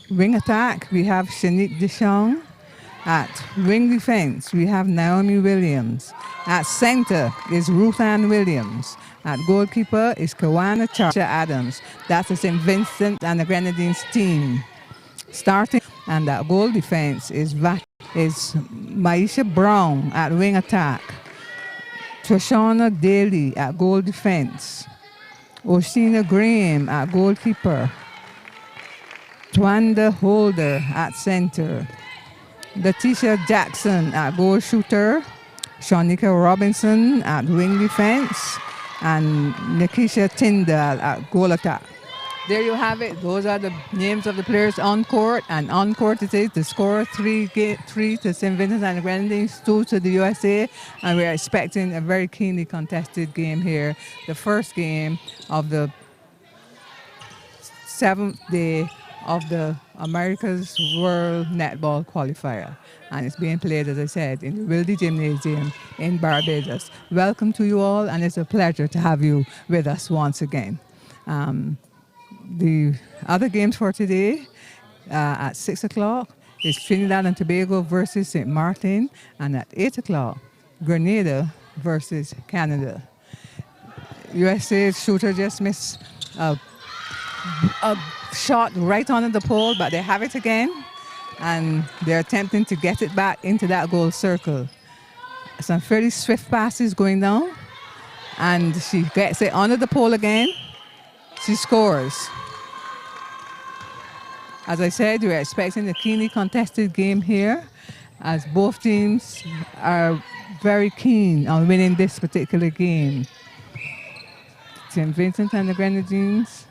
wing attack, we have Shanique Deschamps. At wing defense, we have Naomi Williams. At center is Ruth Ann Williams. At goalkeeper is Kawana Adams. That's the St Vincent and the Grenadines team. Starting and at goal defense is Maisha Brown at wing attack. Trishana Daly at goal defense. Oshina Graham at goalkeeper. Twanda Holder at center. Letitia Jackson at goal shooter. Shanika Robinson at wing defense. And Nikisha Tyndall at goal attack. There you have it. Those are the names of the players on court. And on court it is the score 3 to St. Vincent and the Grenadines, 2 to the USA. And we are expecting a very keenly contested game here. The first game of the 7th day of the America's World Netball Qualifier. And it's being played, as I said, in the Wilde Gymnasium in Barbados. Welcome to you all, and it's a pleasure to have you with us once again. The other games for today at 6 o'clock is Trinidad and Tobago versus St. Martin, and at 8 o'clock, Grenada versus Canada. USA's shooter just missed a shot right on the pole, but they have it again, and they're attempting to get it back into that goal circle. Some fairly swift passes going down, and she gets it under the pole again. She scores. As I said, we're expecting a keenly contested game here, as both teams are very keen on winning this particular game. St. Vincent and the Grenadines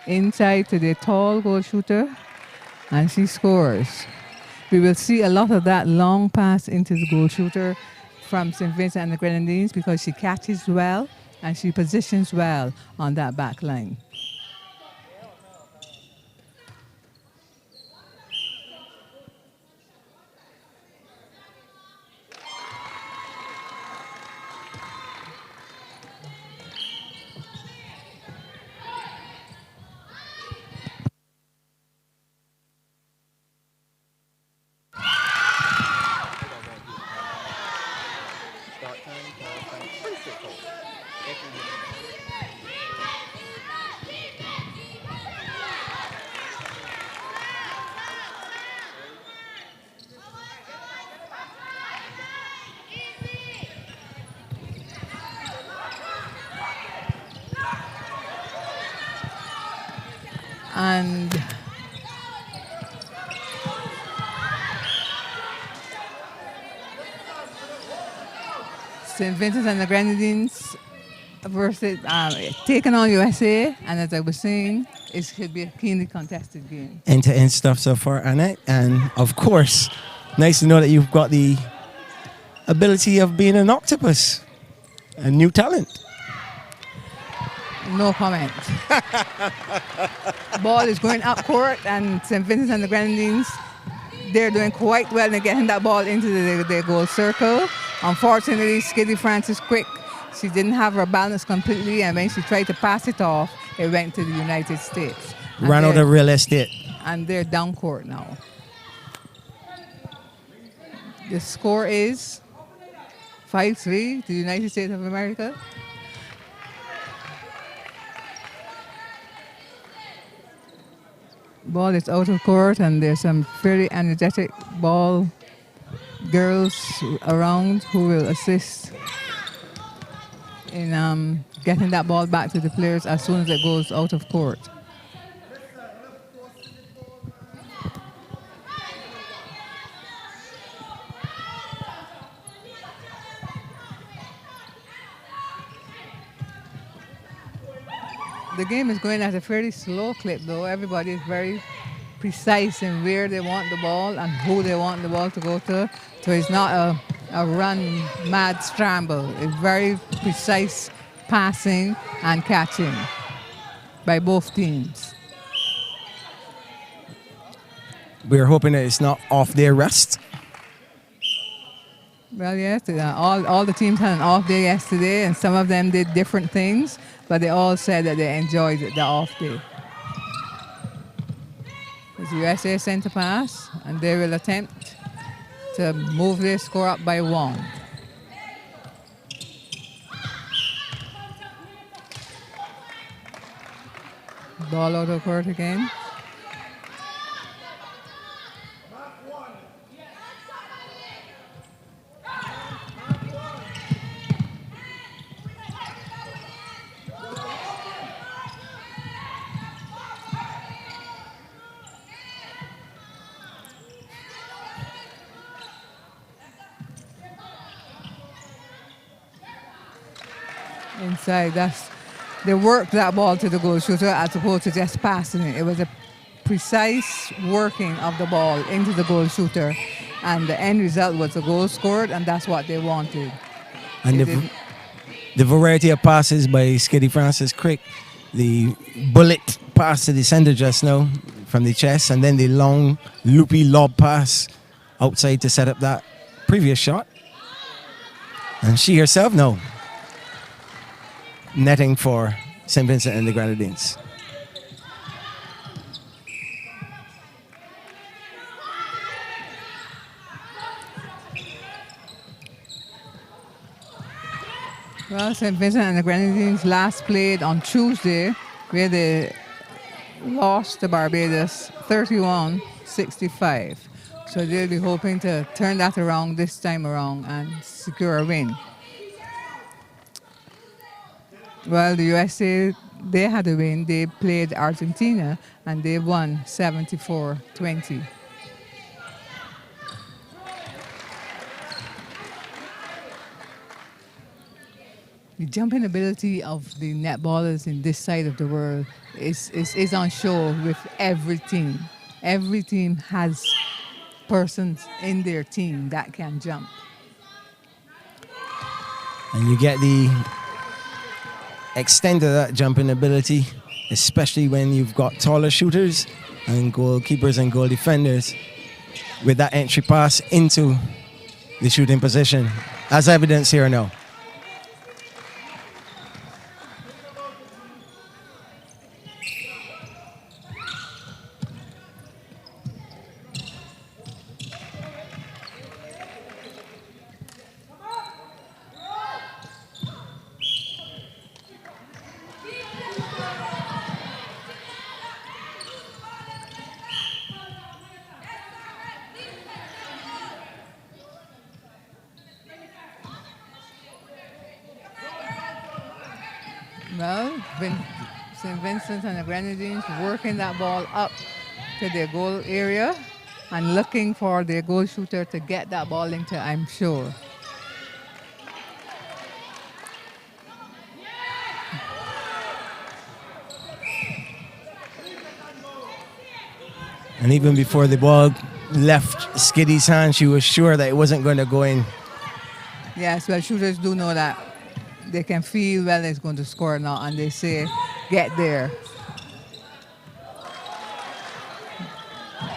inside to the tall goal shooter, and she scores. We will see a lot of that long pass into the goal shooter from St. Vincent and the Grenadines, because she catches well and she positions well on that back line. And St. Vincent and the Grenadines versus taking on USA, and as I was saying, it should be a keenly contested game. End-to-end stuff so far, Annette, and of course, nice to know that you've got the ability of being an octopus, a new talent. No comment. Ball is going up court, and St. Vincent and the Grenadines, they're doing quite well in getting that ball into their goal circle. Unfortunately, Skiddy Francis Quick, she didn't have her balance completely, and when she tried to pass it off, it went to the United States. Ran out of real estate. And they're down court now. The score is 5-3 to the United States of America. Ball is out of court, and there's some very energetic ball girls around who will assist in getting that ball back to the players as soon as it goes out of court. The game is going at a fairly slow clip, though. Everybody is very precise in where they want the ball and who they want the ball to go to. So it's not a run, mad scramble. It's very precise passing and catching by both teams. We're hoping that it's not off their rest. Well, yes, all the teams had an off day yesterday, and some of them did different things, but they all said that they enjoyed the off day. It's USA center pass, and they will attempt to move their score up by 1. Ball out of court again. Inside, they worked that ball to the goal shooter as opposed to just passing it. It was a precise working of the ball into the goal shooter, and the end result was a goal scored, and that's what they wanted. And the variety of passes by Skiddy Francis Crick, the bullet pass to the center just now from the chest, and then the long loopy lob pass outside to set up that previous shot. And she herself, no. Netting for St Vincent and the Grenadines. Well, St Vincent and the Grenadines last played on Tuesday, where they lost to Barbados 31-65. So they'll be hoping to turn that around this time around and secure a win. Well, the USA, they had a win. They played Argentina, and they won 74-20. The jumping ability of the netballers in this side of the world is on show with every team. Every team has persons in their team that can jump. And you get the extent of that jumping ability, especially when you've got taller shooters and goalkeepers and goal defenders with that entry pass into the shooting position, as evidenced here now. Well, St. Vincent and the Grenadines working that ball up to their goal area and looking for their goal shooter to get that ball into, I'm sure. And even before the ball left Skiddy's hand, she was sure that it wasn't going to go in. Yes, well, shooters do know that. They can feel whether it's going to score or not, and they say, get there.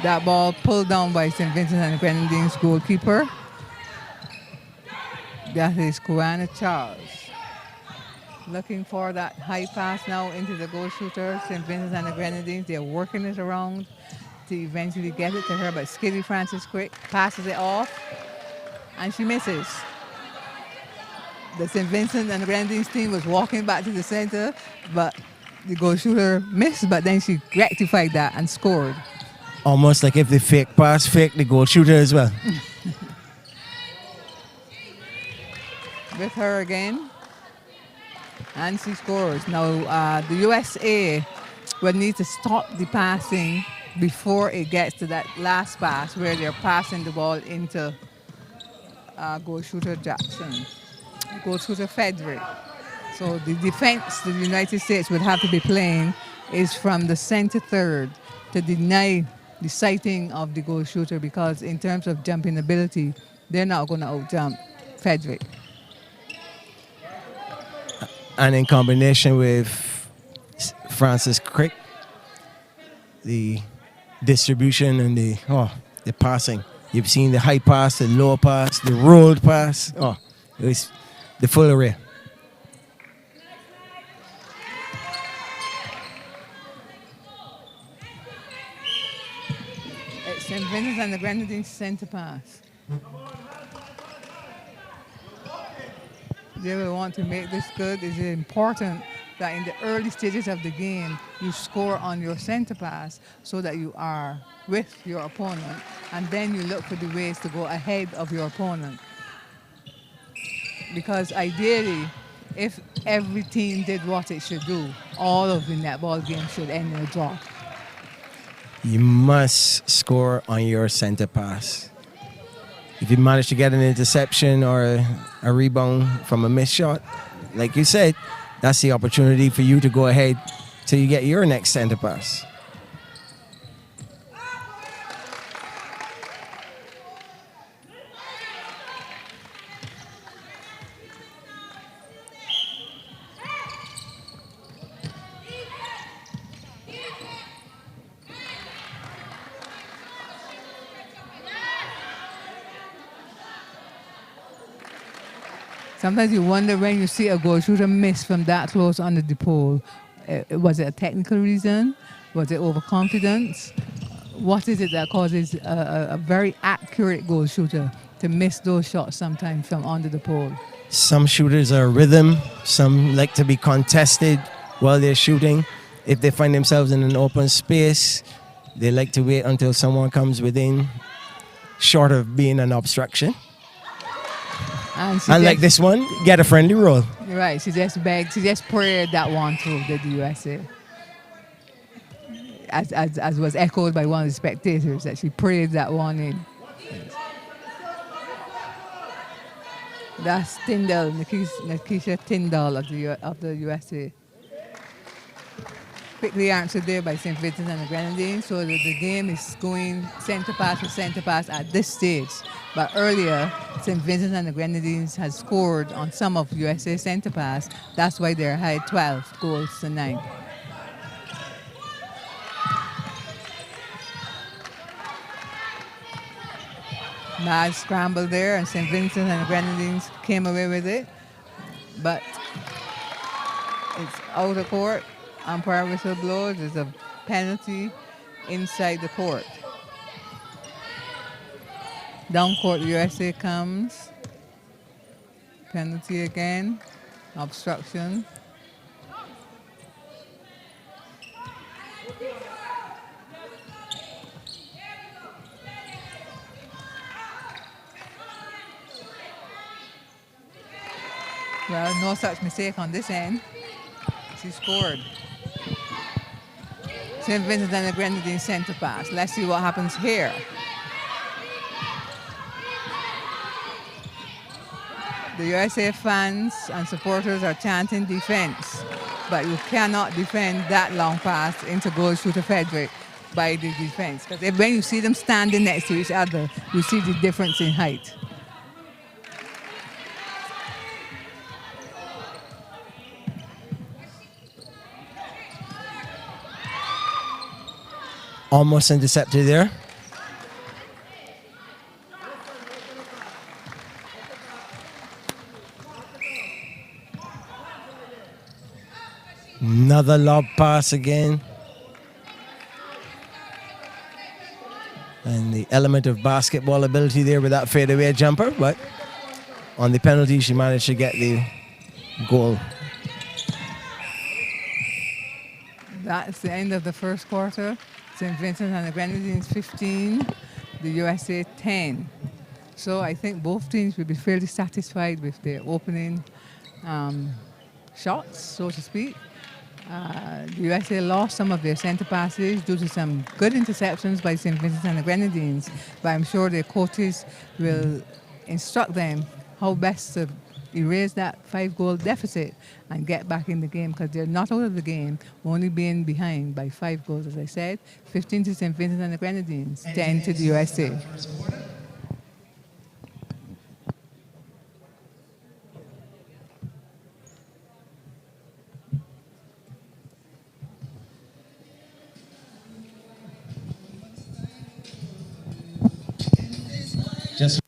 That ball pulled down by St. Vincent and the Grenadines goalkeeper. That is Kuana Charles. Looking for that high pass now into the goal shooter. St. Vincent and the Grenadines, they're working it around to eventually get it to her, but Skiddy Francis Crick passes it off, and she misses. The St. Vincent and the Grenadines team was walking back to the center, but the goal shooter missed, but then she rectified that and scored. Almost like if the fake pass faked the goal shooter as well. With her again, and she scores. Now, the USA will need to stop the passing before it gets to that last pass where they're passing the ball into goal shooter Jackson. Goal shooter Frederick. So the defense the United States would have to be playing is from the center third to deny the sighting of the goal shooter, because in terms of jumping ability, they're not going to out-jump Frederick. And in combination with Francis Crick, the distribution and the passing. You've seen the high pass, the low pass, the rolled pass. Oh, it was the full array. St Vincent and the Grenadines center pass. They will want to make this good. It's important that in the early stages of the game, you score on your center pass so that you are with your opponent, and then you look for the ways to go ahead of your opponent. Because ideally, if every team did what it should do, all of the netball games should end in a draw. You must score on your center pass. If you manage to get an interception or a rebound from a missed shot, like you said, that's the opportunity for you to go ahead till you get your next center pass. Sometimes you wonder when you see a goal shooter miss from that close under the pole. Was it a technical reason? Was it overconfidence? What is it that causes a very accurate goal shooter to miss those shots sometimes from under the pole? Some shooters are rhythm. Some like to be contested while they're shooting. If they find themselves in an open space, they like to wait until someone comes within, short of being an obstruction. And like this one, get a friendly roll. Right, she just prayed that one through, did the USA. As was echoed by one of the spectators, that she prayed that one in. That's Tyndall, Nakisha Tyndall of the USA. Quickly answered there by St Vincent and the Grenadines. So the game is going center pass for center pass at this stage. But earlier, St Vincent and the Grenadines has scored on some of USA center pass. That's why they're high 12 goals to 9. Mad scramble there, and St Vincent and the Grenadines came away with it. But it's out of court. Umpire whistle blows. There's a penalty inside the court. Down court, USA comes. Penalty again. Obstruction. Well, no such mistake on this end. She scored. St. Vincent and the Grenadines center pass. Let's see what happens here. The USA fans and supporters are chanting defense, but you cannot defend that long pass into goal shooter Frederick by the defense. Because when you see them standing next to each other, you see the difference in height. Almost intercepted there. Another lob pass again. And the element of basketball ability there with that fadeaway jumper, but on the penalty, she managed to get the goal. That's the end of the first quarter. St. Vincent and the Grenadines 15, the USA 10. So I think both teams will be fairly satisfied with their opening shots, so to speak. The USA lost some of their center passes due to some good interceptions by St. Vincent and the Grenadines, but I'm sure their coaches will instruct them how best to erase that 5-goal deficit and get back in the game, because they're not out of the game, only being behind by 5 goals, as I said. 15 to St. Vincent and the Grenadines, 10 to the USA. Just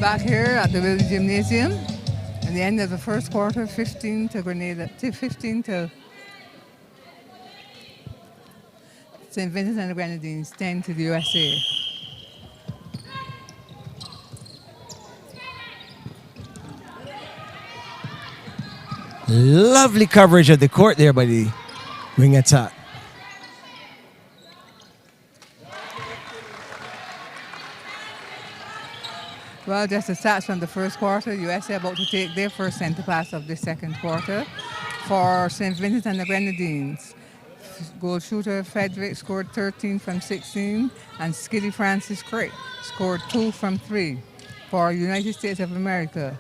Back here at the Village Gymnasium, at the end of the first quarter, 15 to Grenada, 15 to St Vincent and the Grenadines, 10 to the USA. Lovely coverage of the court there by the wing attack. Well, just the stats from the first quarter. USA about to take their first center pass of the second quarter. For St. Vincent and the Grenadines, goal shooter Frederick scored 13 from 16, and Skiddy Francis Crick scored 2 from 3. For United States of America,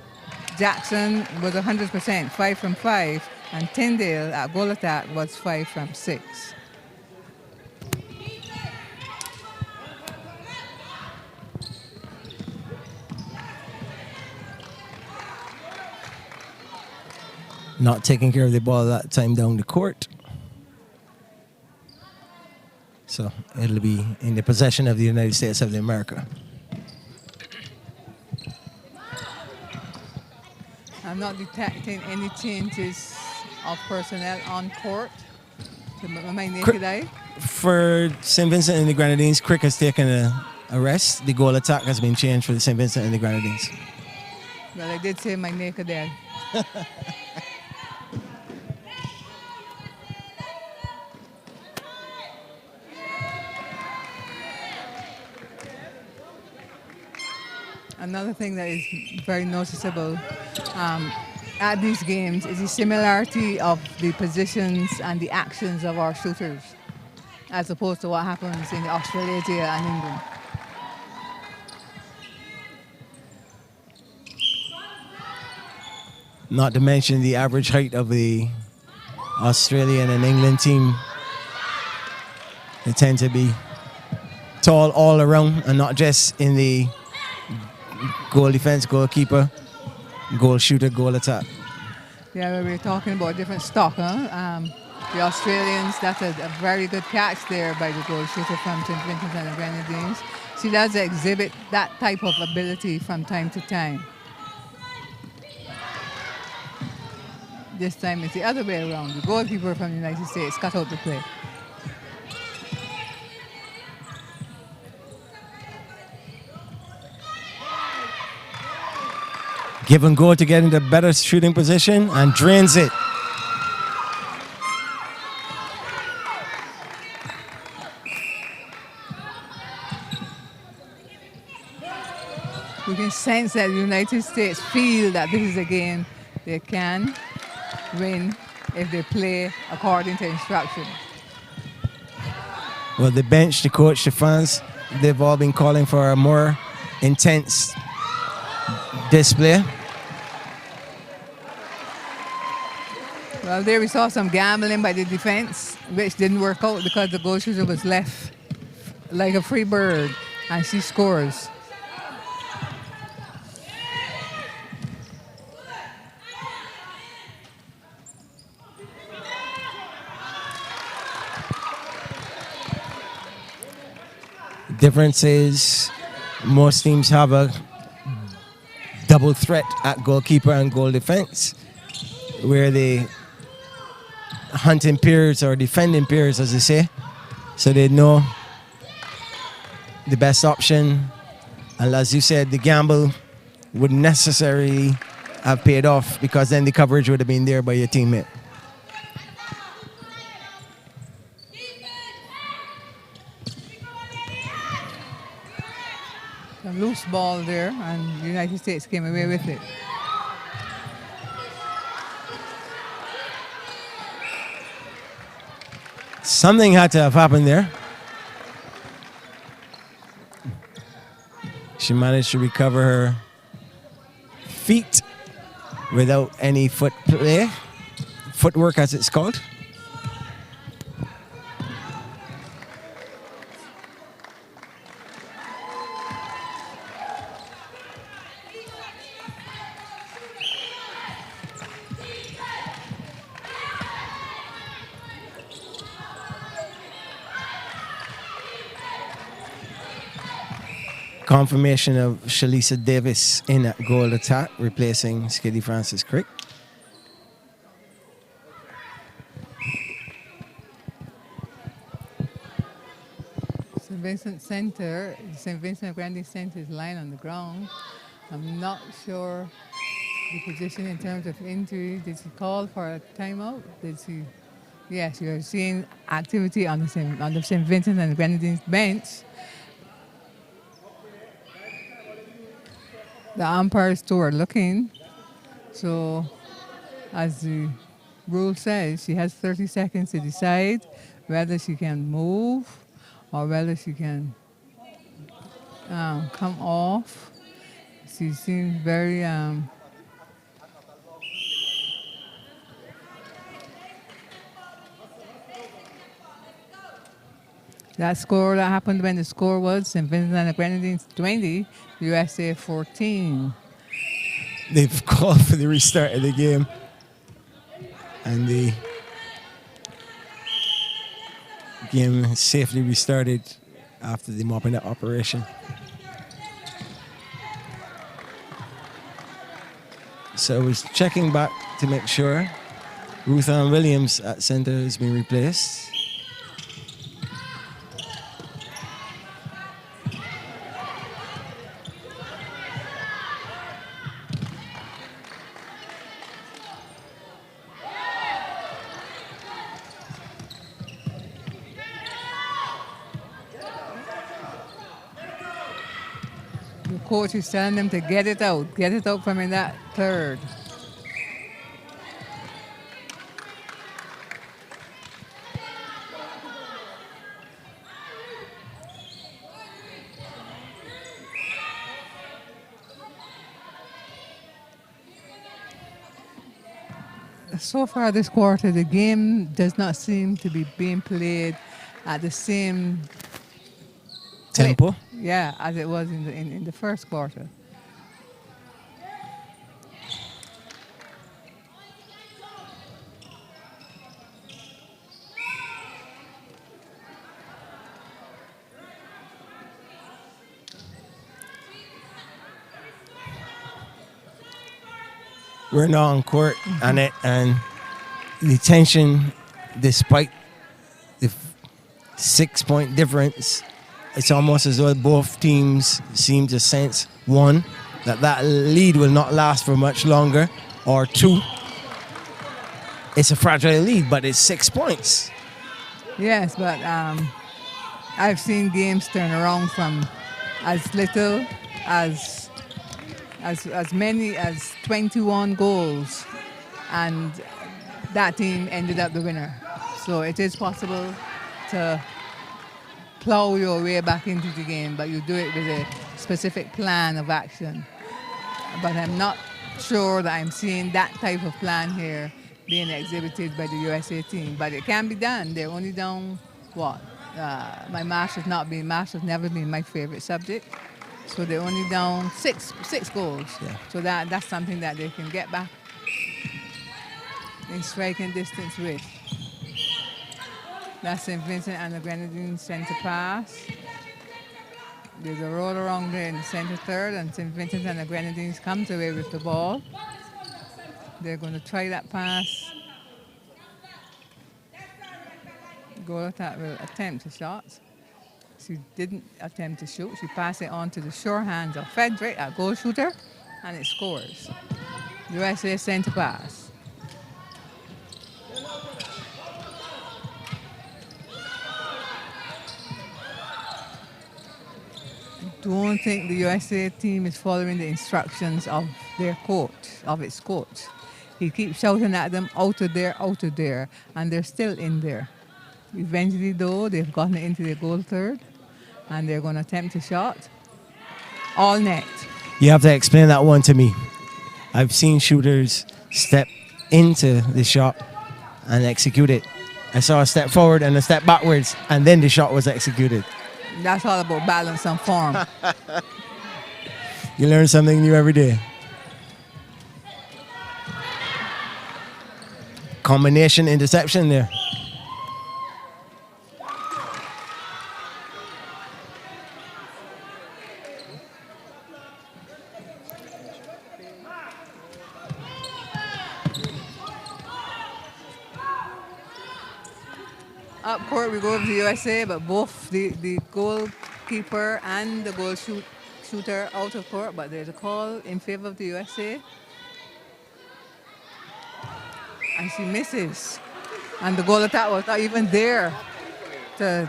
Jackson was 100%, 5 from 5, and Tyndale at goal attack was 5 from 6. Not taking care of the ball that time down the court. So it'll be in the possession of the United States of America. I'm not detecting any changes of personnel on court to my naked eye. For St. Vincent and the Grenadines, Crick has taken a rest. The goal attack has been changed for the St. Vincent and the Grenadines. Well, I did say my naked eye. Another thing that is very noticeable at these games is the similarity of the positions and the actions of our shooters, as opposed to what happens in Australasia and England. Not to mention the average height of the Australian and England team. They tend to be tall all around and not just in the goal defense, goalkeeper, goal shooter, goal attack. Yeah, we were talking about different stock, huh? The Australians, that's a very good catch there by the goal shooter from St. Vincent and the Grenadines. She does exhibit that type of ability from time to time. This time it's the other way around. The goalkeeper from the United States cut out the play. Give and go to get into better shooting position and drains it. We can sense that the United States feel that this is a game they can win if they play according to instructions. Well, the bench, the coach, the fans, they've all been calling for a more intense display. Well, there we saw some gambling by the defense, which didn't work out because the goal shooter was left like a free bird, and she scores. Difference is most teams have a double threat at goalkeeper and goal defense, where they hunting peers or defending peers, as they say, so they know the best option. And as you said, the gamble wouldn't necessarily have paid off because then the coverage would have been there by your teammate. A loose ball there, and the United States came away with it. Something had to have happened there. She managed to recover her feet without any footwork as it's called. confirmation of Shalisa Davis in at goal attack, replacing Skiddy Francis Crick. St Vincent Center, St Vincent Grenadines Center is lying on the ground. I'm not sure the position in terms of injury. Did she call for a timeout? Did she? Yes, you're seeing activity on the St Vincent and the Grenadines bench. The umpires too are looking. So, as the rule says, she has 30 seconds to decide whether she can move or whether she can come off. She seems very that score that happened when the score was St Vincent and the Grenadines 20, USA 14. They've called for the restart of the game, and the game safely restarted after the mopping up operation. So I was checking back to make sure. Ruth Ann Williams at center has been replaced. The coach is telling them to get it out from in that third. So far this quarter, the game does not seem to be being played at the same Tempo. yeah, as it was in the first quarter. We're now on court, and the tension, despite the 6-point difference, it's almost as though both teams seem to sense, one, that lead will not last for much longer, or two, it's a fragile lead, but it's 6 points. Yes, but I've seen games turn around from as little as many as 21 goals, and that team ended up the winner. So it is possible to plow your way back into the game, but you do it with a specific plan of action. But I'm not sure that I'm seeing that type of plan here being exhibited by the USA team. But it can be done. They're only down, what? My math has never been my favorite subject. So they're only down six goals. Yeah. So that's something that they can get back in striking distance with. That's St Vincent and the Grenadines center pass. There's a roll around there in the center third, and St Vincent and the Grenadines comes away with the ball. They're going to try that pass. Goal attack will attempt a shot. She didn't attempt to shoot. She passed it on to the sure hands of Frederick, a goal shooter, and it scores. USA center pass. Don't think the USA team is following the instructions of their coach, of its coach. He keeps shouting at them, out of there, and they're still in there. Eventually, though, they've gotten into their goal third, and they're going to attempt a shot. All net. You have to explain that one to me. I've seen shooters step into the shot and execute it. I saw a step forward and a step backwards, and then the shot was executed. That's all about balance and form. You learn something new every day. Combination interception there. Up court, we go with the USA, but both the goalkeeper and the shooter out of court, but there's a call in favor of the USA. And she misses. And the goal attack was not even there to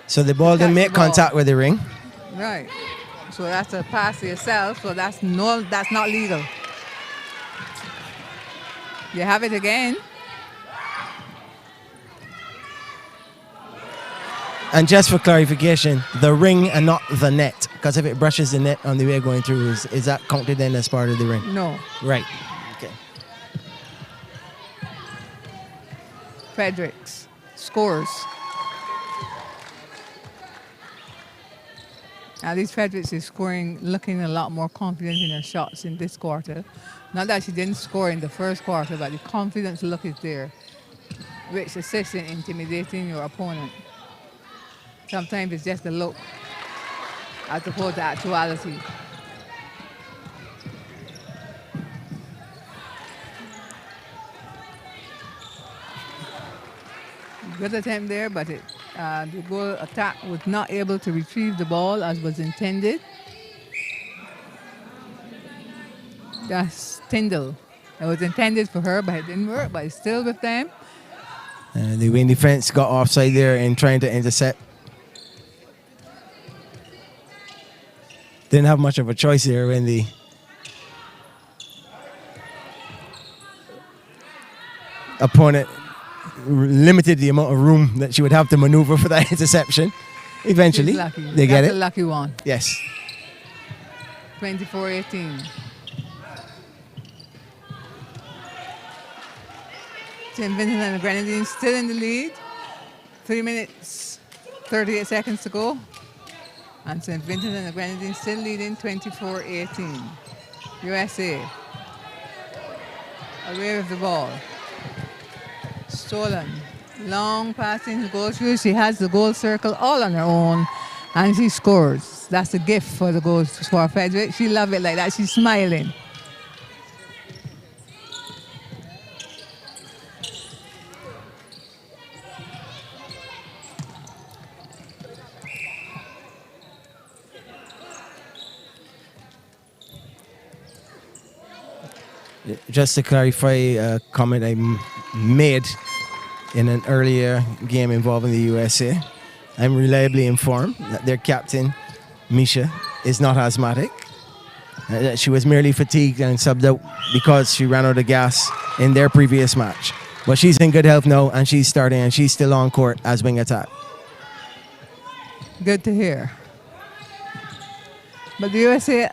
So the ball didn't make contact with the ring. right. So that's a pass to yourself. So that's not legal. You have it again. And just for clarification, the ring and not the net. Because if it brushes the net on the way going through, is that counted then as part of the ring? No. Right. Okay. Fredericks scores. At least Fredericks is scoring, looking a lot more confident in her shots in this quarter. Not that she didn't score in the first quarter, but the confidence look is there, which assists in intimidating your opponent. Sometimes it's just the look as opposed to actuality. Good attempt there, but the goal attack was not able to retrieve the ball as was intended. That's Tyndall. It was intended for her, but it didn't work, but it's still with them. The wing defense got offside there in trying to intercept. Didn't have much of a choice here when the opponent limited the amount of room that she would have to maneuver for that interception. Eventually, they get That's it. a lucky one. Yes. 24-18. St Vincent and the Grenadines still in the lead. 3 minutes, 38 seconds to go. And St Vincent and the Grenadines still leading 24-18. USA away with the ball. Stolen. Long passing to goal shooter. She has the goal circle all on her own. And she scores. That's a gift for the goals for Frederick. She loves it like that. She's smiling. Just to clarify a comment I made in an earlier game involving the USA, I'm reliably informed that their captain, Misha, is not asthmatic. That she was merely fatigued and subbed out because she ran out of gas in their previous match. But she's in good health now, and she's starting, and she's still on court as wing attack. Good to hear. But the USA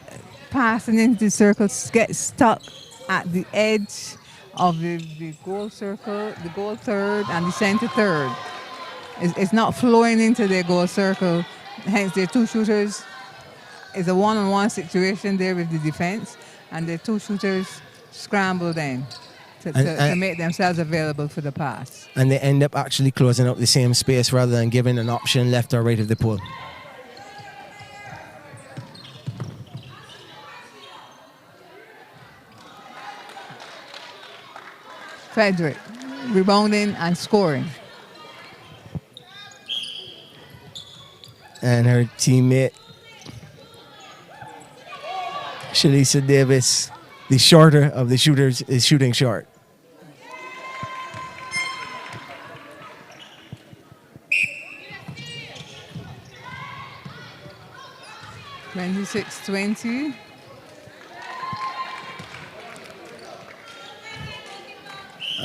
passing into the circle gets stuck at the edge of the goal circle, the goal third, and the center third. It's not flowing into their goal circle. Hence, their two shooters is a one-on-one situation there with the defense, and their two shooters scramble then to make themselves available for the pass. And they end up actually closing up the same space rather than giving an option left or right of the pool. Frederick rebounding and scoring. And her teammate, Shalisa Davis, the shorter of the shooters, is shooting short. (26-20).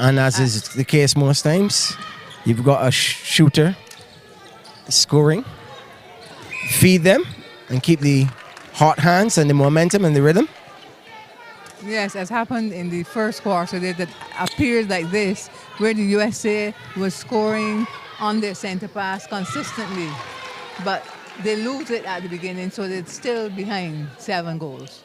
And as is the case most times, you've got a shooter scoring. Feed them and keep the hot hands and the momentum and the rhythm. Yes, as happened in the first quarter, that appeared like this, where the USA was scoring on their center pass consistently, but they lose it at the beginning, so they're still behind 7 goals.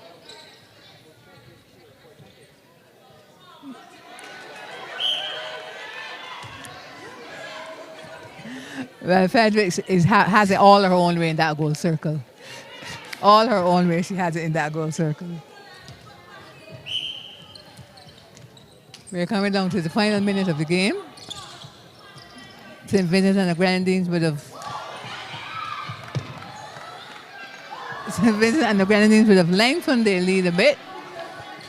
Well, Fredericks has it all her own way in that goal circle. All her own way, she has it in that goal circle. We're coming down to the final minute of the game. St St Vincent and the Grenadines would have St Vincent and the Grenadines would have lengthened their lead a bit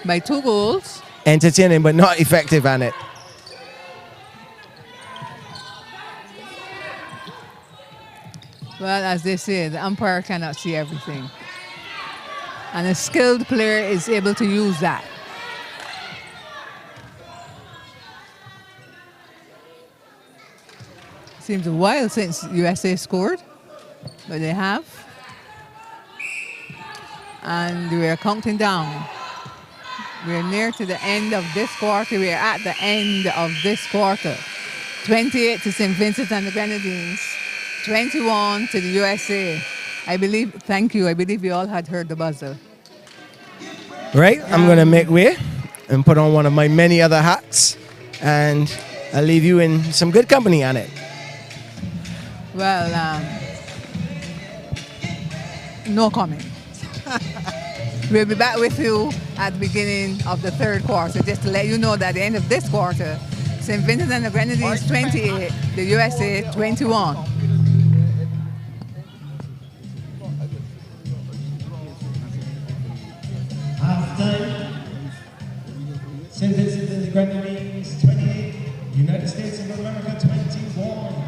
by 2 goals. Entertaining, but not effective on it. Well, as they say, the umpire cannot see everything. And a skilled player is able to use that. Seems a while since USA scored, but they have. And we're counting down. We're near to the end of this quarter. We're at the end of this quarter. 28 to St. Vincent and the Grenadines. 21 to the USA. I believe, thank you, I believe you all had heard the buzzer. Right, I'm going to make way and put on one of my many other hats, and I'll leave you in some good company on it. Well, no comment. We'll be back with you at the beginning of the third quarter, just to let you know that at the end of this quarter, St. Vincent and the Grenadines 28, the USA 21. Halftime. St. Vincent and the Grenadines 28, United States of America 21.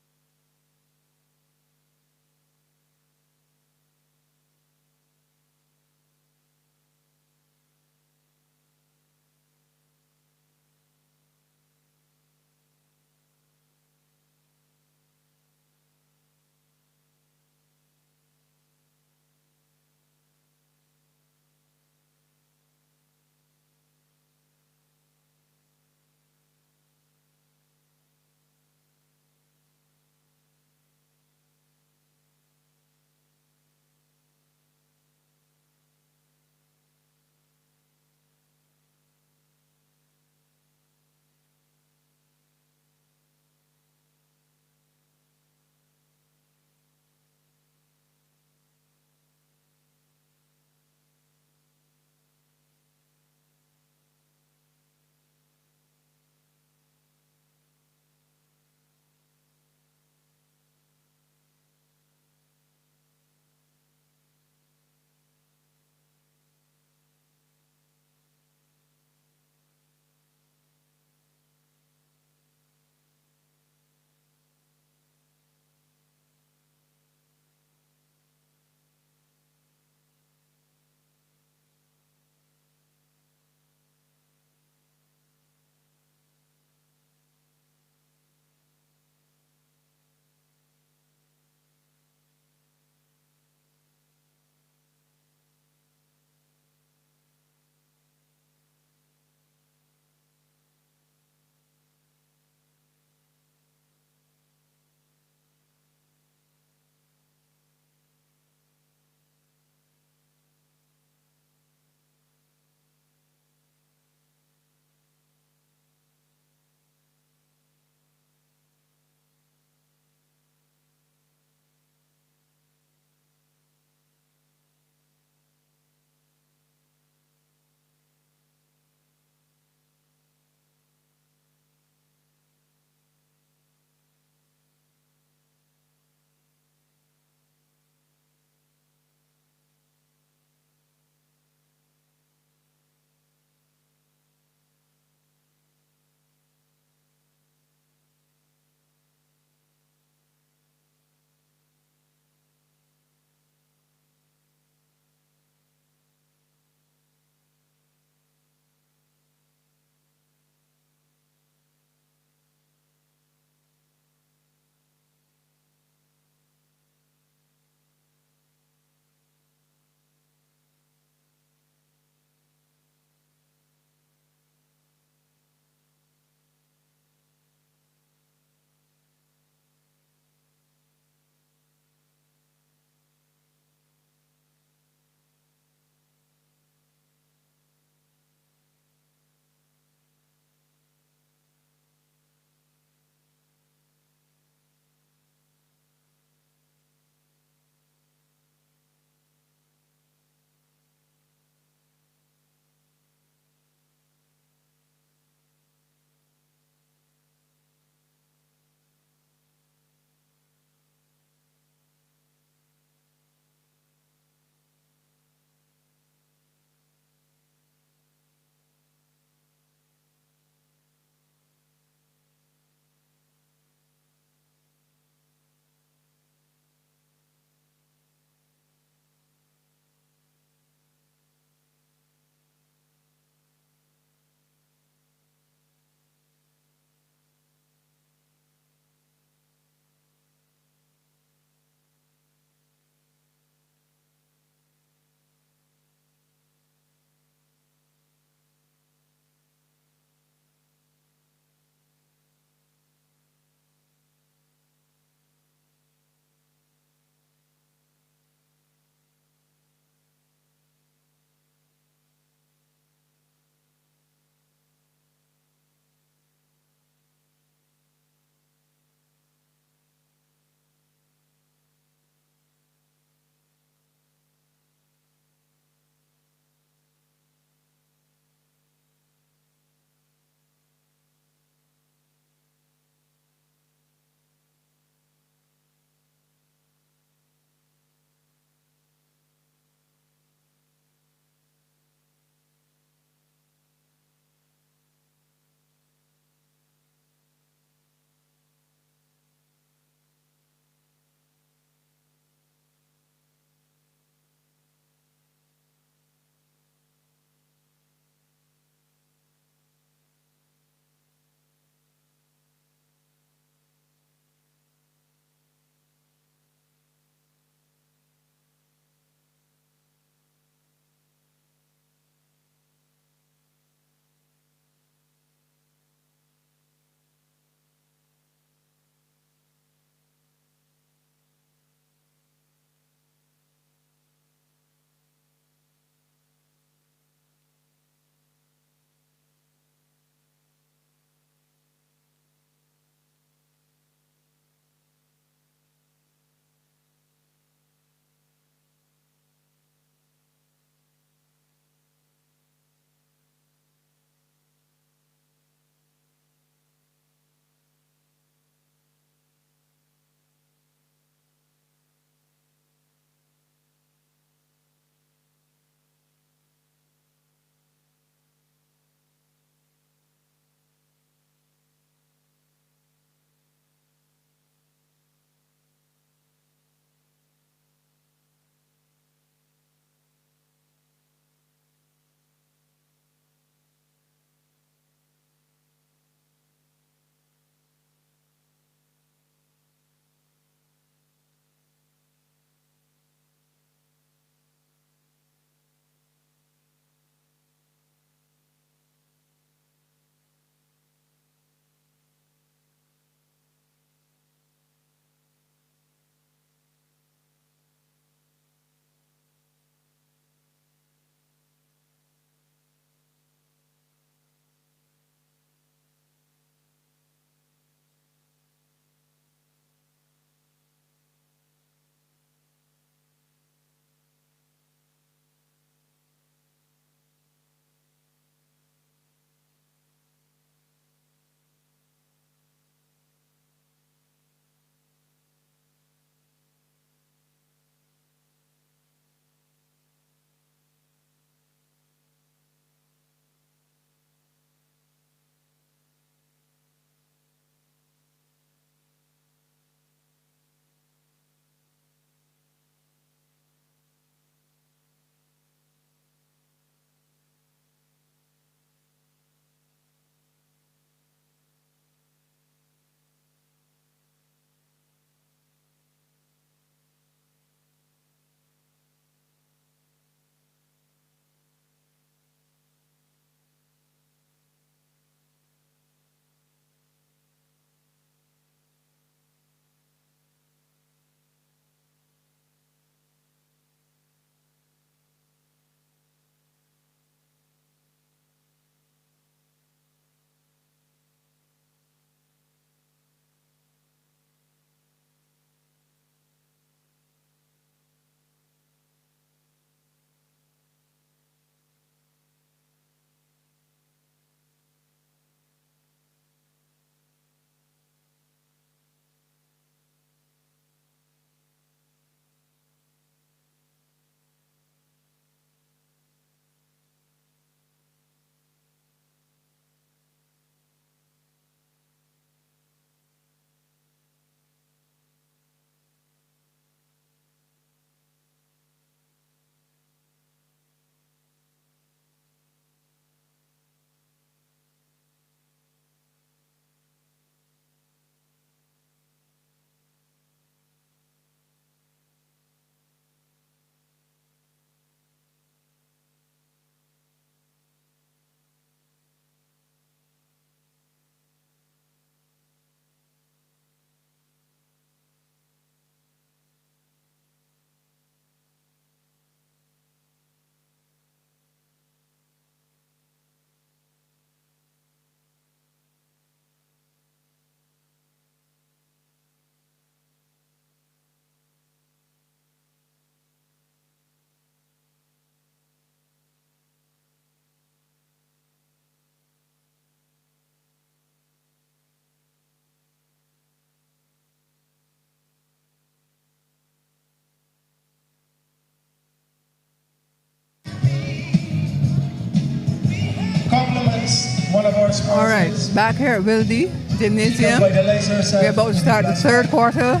one of our All right, sponsors. back here at Wildy Gymnasium. By the laser We're about to start the third quarter.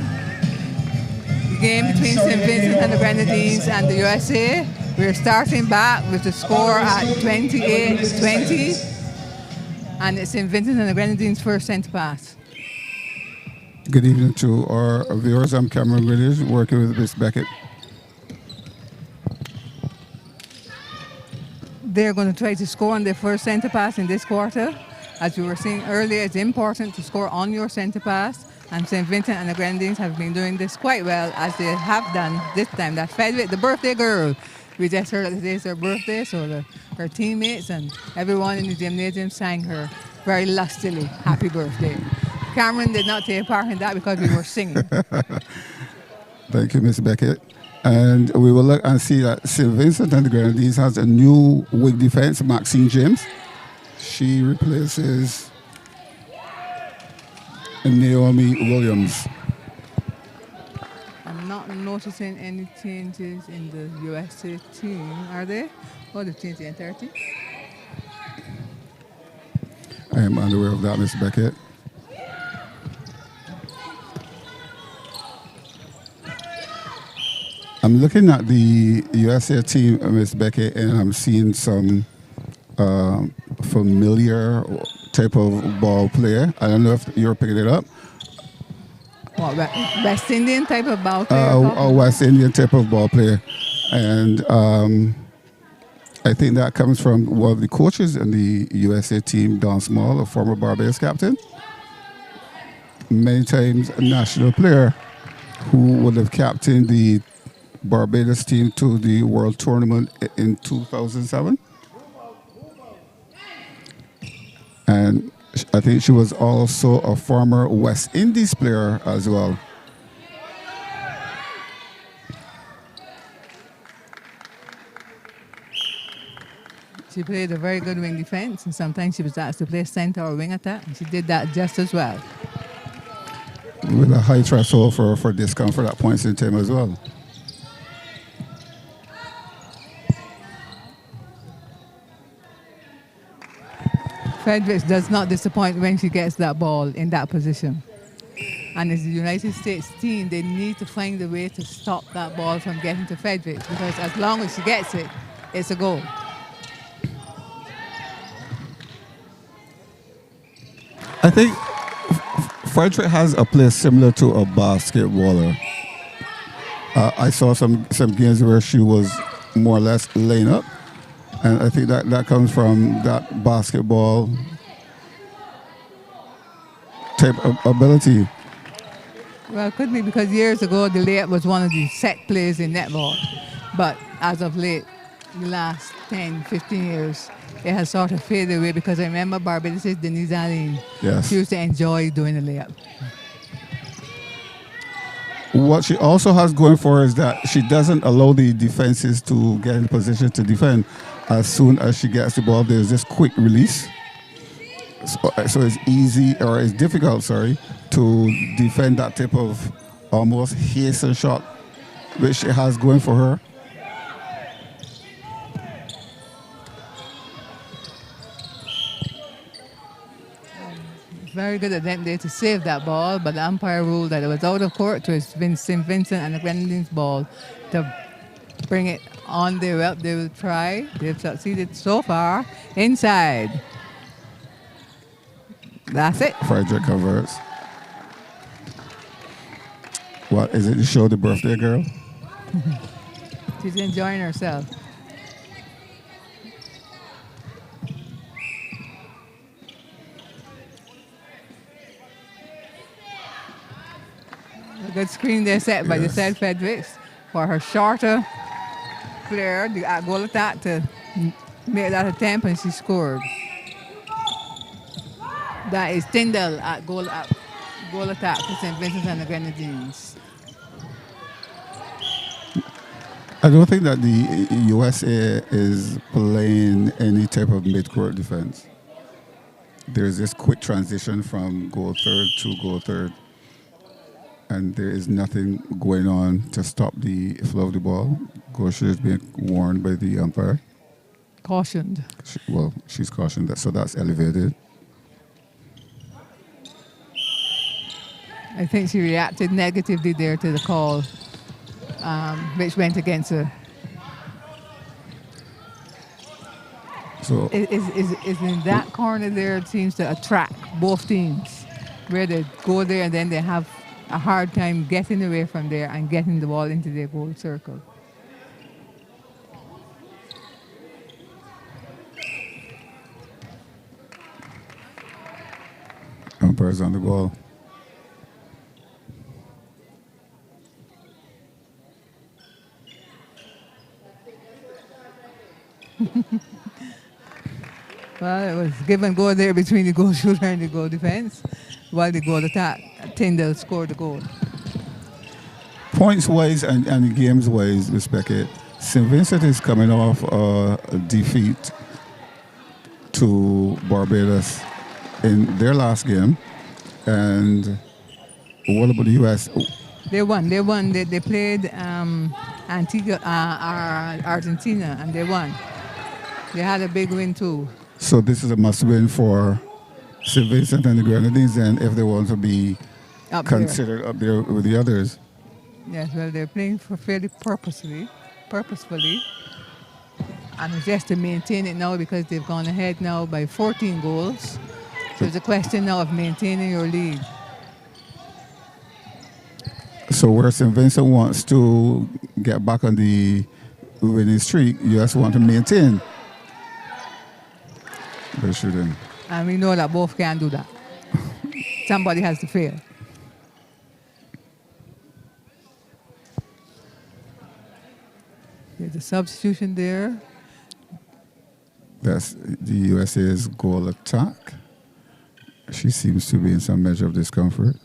The game between St Vincent and the Grenadines and the USA. We're starting back with the score at 28-20. And it's St Vincent and the Grenadines' first centre pass. Good evening to our viewers. I'm Cameron Williams, working with Miss Beckett. They're going to try to score on their first centre pass in this quarter. As we were saying earlier, it's important to score on your centre pass. And St Vincent and the Grenadines have been doing this quite well, as they have done this time. That Fedwick, the birthday girl, we just heard that today is her birthday, so her teammates and everyone in the gymnasium sang her very lustily happy birthday. Cameron did not take part in that because we were singing. Thank you, Miss Beckett. And we will look and see that St Vincent and the Grenadines has a new wing defense, Maxine James. She replaces Naomi Williams. I'm not noticing any changes in the USA team, are they? Oh, they've changed the entire team. I am unaware of that, Miss Beckett. I'm looking at the USA team, Miss Beckett, and I'm seeing some familiar type of ball player. I don't know if you're picking it up. What, West Indian type of ball player? A West Indian type of ball player. And I think that comes from one of the coaches in the USA team, Don Small, a former Barbados captain. Many times a national player who would have captained the Barbados team to the World Tournament in 2007. And I think she was also a former West Indies player as well. She played a very good wing defense, and sometimes she was asked to play center or wing attack, and she did that just as well. With a high threshold for discomfort at points in time as well. Fredericks does not disappoint when she gets that ball in that position. And as the United States team, they need to find a way to stop that ball from getting to Fredericks, because as long as she gets it, it's a goal. I think Frederick has a play similar to a basketballer. I saw some games where she was more or less laying up. And I think that comes from that basketball type of ability. Well, it could be because years ago the layup was one of the set plays in netball. But as of late, the last 10, 15 years, it has sort of faded away, because I remember Barbados' Denise Allen. Yes. She used to enjoy doing the layup. What she also has going for her is that she doesn't allow the defenses to get in position to defend. As soon as she gets the ball, there's this quick release. So it's easy, or it's difficult, to defend that type of almost hasten shot, which she has going for her. Very good attempt there to save that ball, but the umpire ruled that it was out of court to St Vincent and the Grenadines ball to bring it on their way up. They will try. They've succeeded so far. Inside. That's it. Frederick converts. What is it to show the birthday girl? She's enjoying herself. A good screen there set by the said Fredericks for her shorter player, the goal attack, to make that attempt, and she scored. That is Tyndall at goal attack for St Vincent and the Grenadines. I don't think that the USA is playing any type of mid-court defense. There's this quick transition from goal third to goal third, and there is nothing going on to stop the flow of the ball. Goal should is being warned by the umpire. Cautioned. She's cautioned that, so that's elevated. I think she reacted negatively there to the call, which went against her. So Is in that corner there, it seems to attract both teams, where they go there and then they have a hard time getting away from there and getting the ball into their goal circle. umpires on the ball. Well, it was give and go there between the goal shooter and the goal defense, while the goal attack Tyndall scored the goal. Points wise and games wise, respect it. St Vincent is coming off a defeat to Barbados in their last game. And what about the US? They won. They played Antigua, Argentina, and they won. They had a big win too. So this is a must win for St Vincent and the Grenadines, and if they want to be Up considered up there with the others. Yes, well, they're playing for fairly purposefully, and it's just to maintain it now because they've gone ahead now by 14 goals. So it's a question now of maintaining your lead. So where St Vincent wants to get back on the winning streak, you just want to maintain. They shouldn't. And we know that both can't do that. Somebody has to fail. There's a substitution there. That's the USA's goal attack. She seems to be in some measure of discomfort.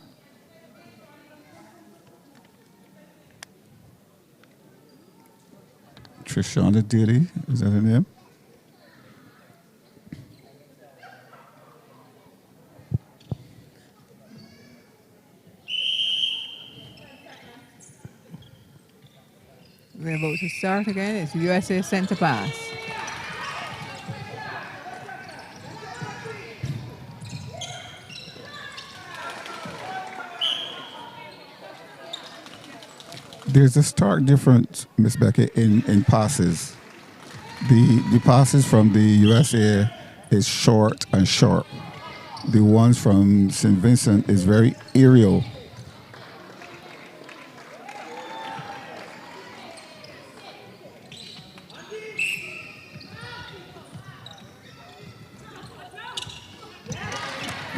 Trishana Diddy, is that her name? We're about to start again. It's USA centre pass. There's a stark difference, Miss Becky, in passes. The passes from the USA is short and sharp. The ones from St. Vincent is very aerial.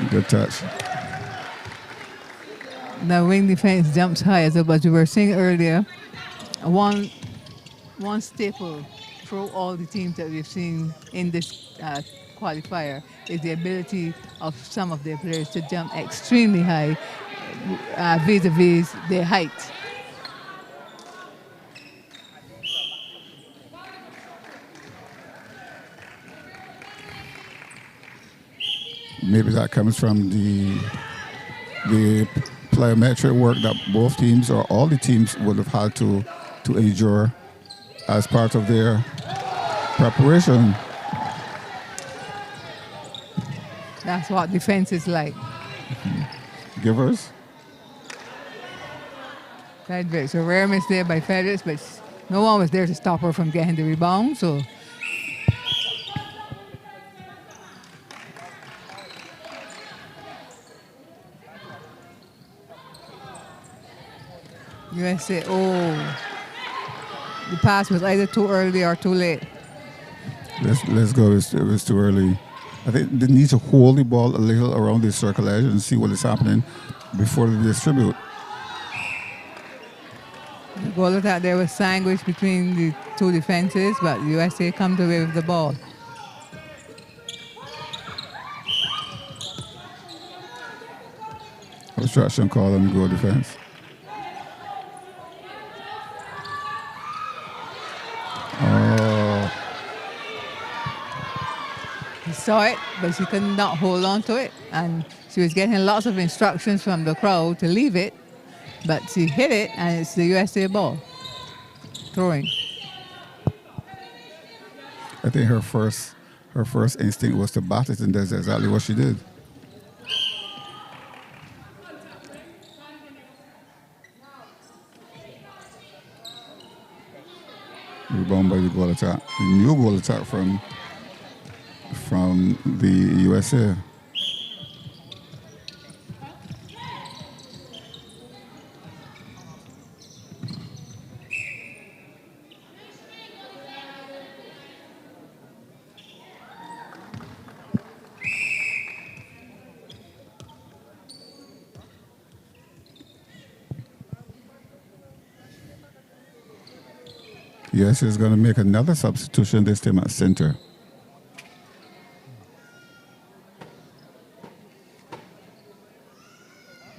Good touch. The wing defense jumps high, as we were saying earlier. One staple through all the teams that we've seen in this qualifier is the ability of some of their players to jump extremely high vis-a-vis their height. Maybe that comes from the plyometric work that both teams or all the teams would have had to endure as part of their preparation. That's what defense is like. Givers. Fredericks, a rare miss there by Fredericks, but no one was there to stop her from getting the rebound, so USA, the pass was either too early or too late. Let's go. It was too early. I think they need to hold the ball a little around the circle edge and see what is happening before they distribute. The goal attack there was sandwiched between the two defenses, but USA comes away with the ball. Obstruction call on the goal defense. She saw it, but she could not hold on to it. And she was getting lots of instructions from the crowd to leave it, but she hit it, and it's the USA ball. Throwing. I think her first instinct was to bat it, and that's exactly what she did. Rebound by the goal attack. The new goal attack from the USA. Yes, is going to make another substitution, this time at center.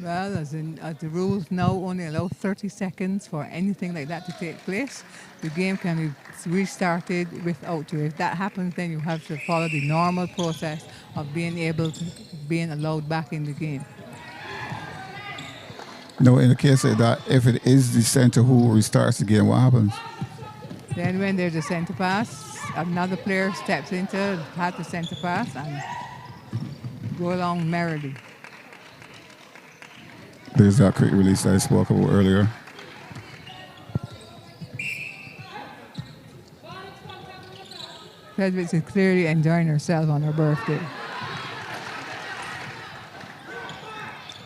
Well, as the rules now only allow 30 seconds for anything like that to take place, the game can be restarted without you. If that happens, then you have to follow the normal process of being allowed back in the game. No, in the case of that, if it is the center who restarts the game, what happens? Then when there's a center pass, another player steps into, has the center pass, and go along merrily. There's that quick release that I spoke about earlier. Frederick is clearly enjoying herself on her birthday.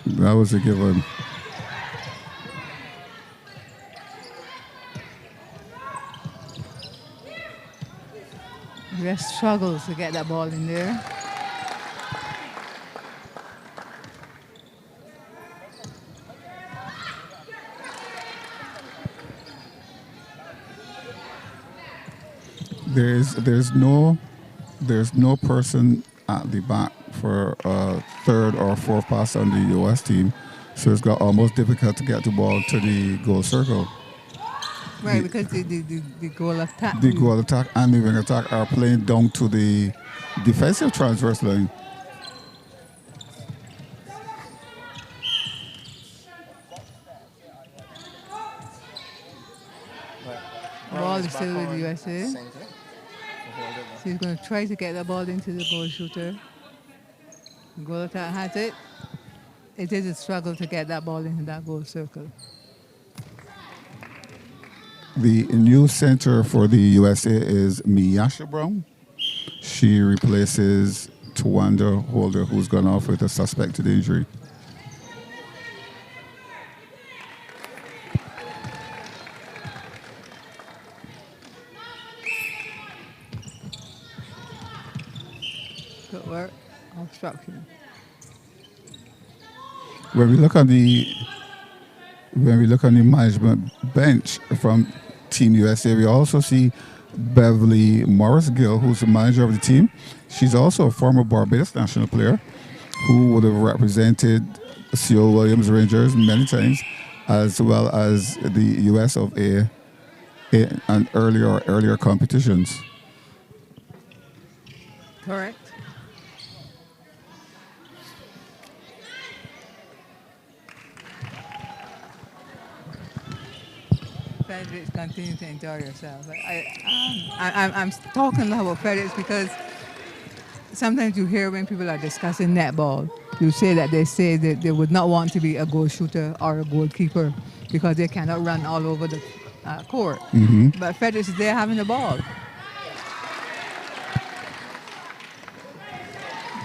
That was a given. West struggles to get that ball in there. There's no person at the back for a third or fourth pass on the US team, so it's got almost difficult to get the ball to the goal circle. Right, because the goal attack. The goal attack and the wing attack are playing down to the defensive transverse line. Ball is still with the USA. So he's going to try to get the ball into the goal shooter. The goal attack has it. It is a struggle to get that ball into that goal circle. The new center for the USA is Miyasha Brown. She replaces Tawanda Holder, who's gone off with a suspected injury. Good work. Obstruction. When we look on the management bench from Team USA, we also see Beverly Morris Gill, who's the manager of the team. She's also a former Barbados national player who would have represented C.O. Williams Rangers many times, as well as the US of A and earlier competitions. Correct. Fredericks continue to enjoy yourself. I'm talking about Fredericks because sometimes you hear when people are discussing netball, you say that they would not want to be a goal shooter or a goalkeeper because they cannot run all over the court. Mm-hmm. But Fredericks is there having the ball.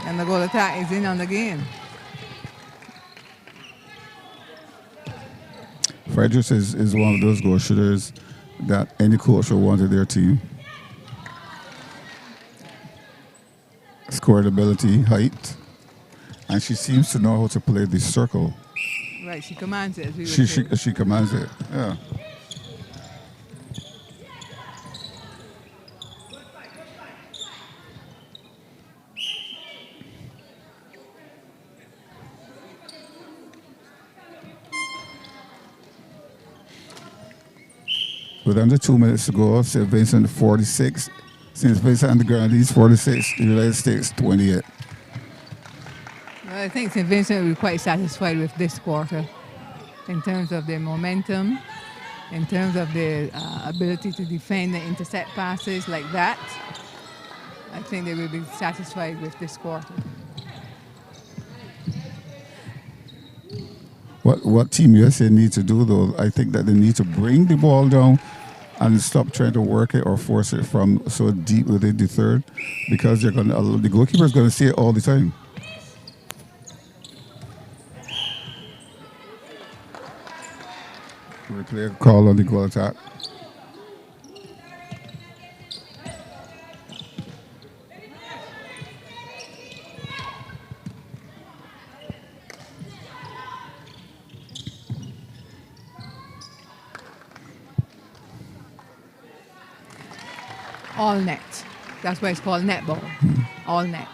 And the goal attack is in on the game. Fredericks is one of those goal shooters that any coach will want in their team. Scoring ability, height, and she seems to know how to play the circle. Right, she commands it. As we would say. She commands it. Yeah. With under 2 minutes to go, St Vincent 46, St Vincent and the Grenadines 46, the United States 28. Well, I think St Vincent will be quite satisfied with this quarter in terms of their momentum, in terms of their ability to defend the intercept passes like that. I think they will be satisfied with this quarter. What Team USA needs to do, though, I think that they need to bring the ball down and stop trying to work it or force it from so deep within the third, because the goalkeeper is going to see it all the time. Replay call on the goal attack. All net. That's why it's called netball. All net.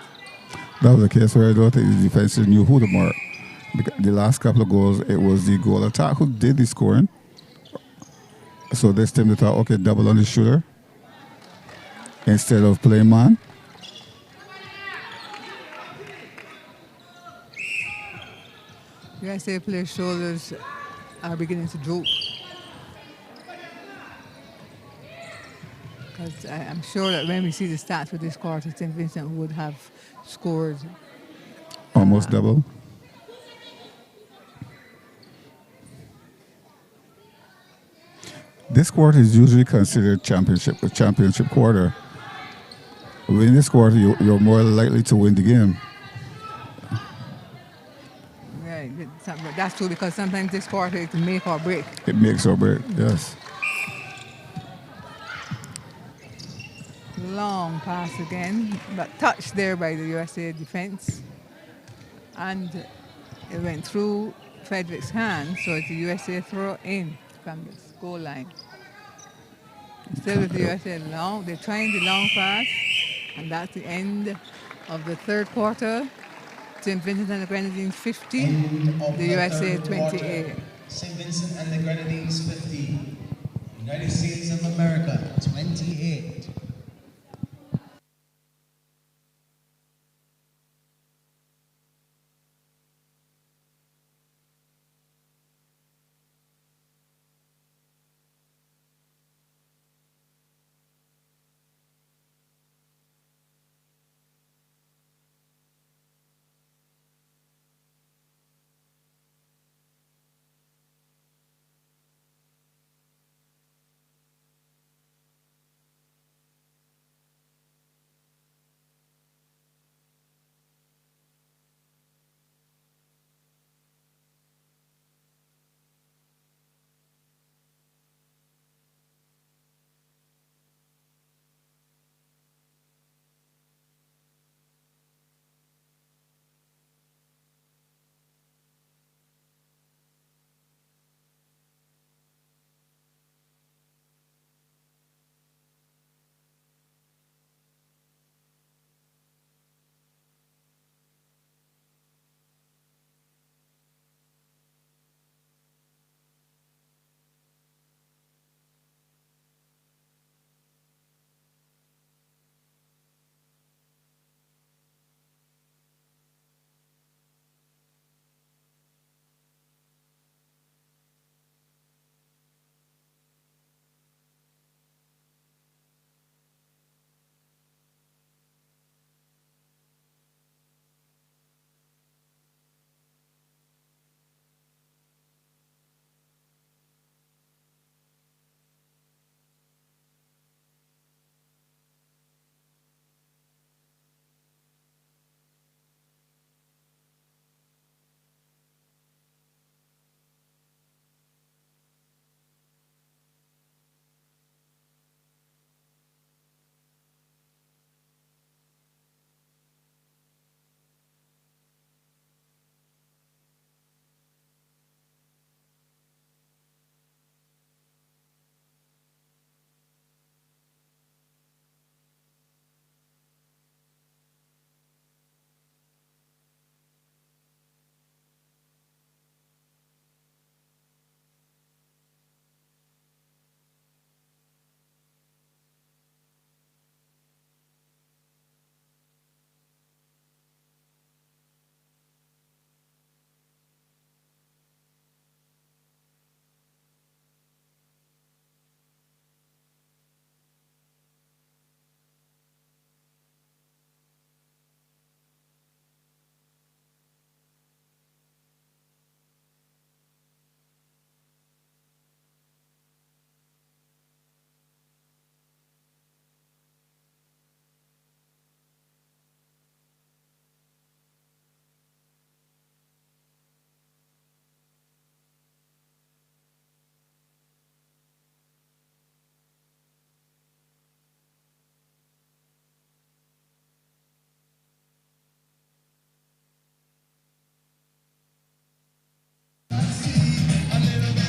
That was a case where I don't think the defense knew who to mark. Because the last couple of goals, it was the goal attack who did the scoring. So this time they thought, okay, double on the shooter instead of playing man. USA players' shoulders are beginning to droop. Because I'm sure that when we see the stats for this quarter, St. Vincent would have scored Almost double. This quarter is usually considered a championship quarter. Win this quarter, you're more likely to win the game. Right. That's true, because sometimes this quarter is make or break. It makes or break, yes. Long pass again, but touched there by the USA defense. And it went through Frederick's hand, so it's the USA throw in from the goal line. Still with the USA long, they're trying the long pass, and that's the end of the third quarter. St. Vincent and the Grenadines 50, the USA 28. St. Vincent and the Grenadines 50, United States of America 28.